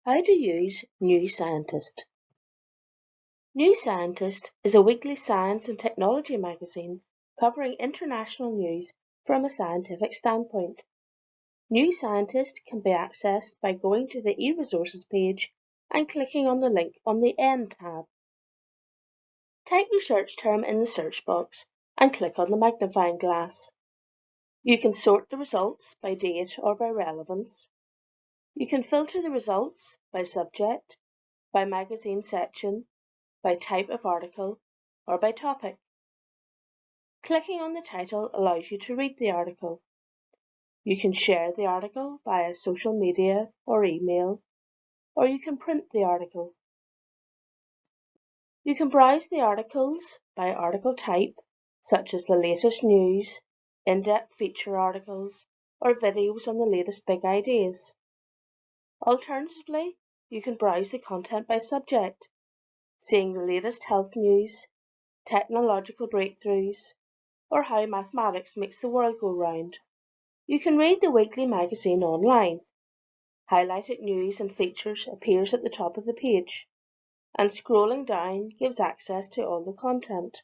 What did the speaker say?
How to use New Scientist. New Scientist is a weekly science and technology magazine covering international news from a scientific standpoint. New Scientist can be accessed by going to the e-resources page and clicking on the link on the N tab. Type your search term in the search box and click on the magnifying glass. You can sort the results by date or by relevance. You can filter the results by subject, by magazine section, by type of article, or by topic. Clicking on the title allows you to read the article. You can share the article via social media or email, or you can print the article. You can browse the articles by article type, such as the latest news, in-depth feature articles, or videos on the latest big ideas. Alternatively, you can browse the content by subject, seeing the latest health news, technological breakthroughs, or how mathematics makes the world go round. You can read the weekly magazine online. Highlighted news and features appears at the top of the page, and scrolling down gives access to all the content.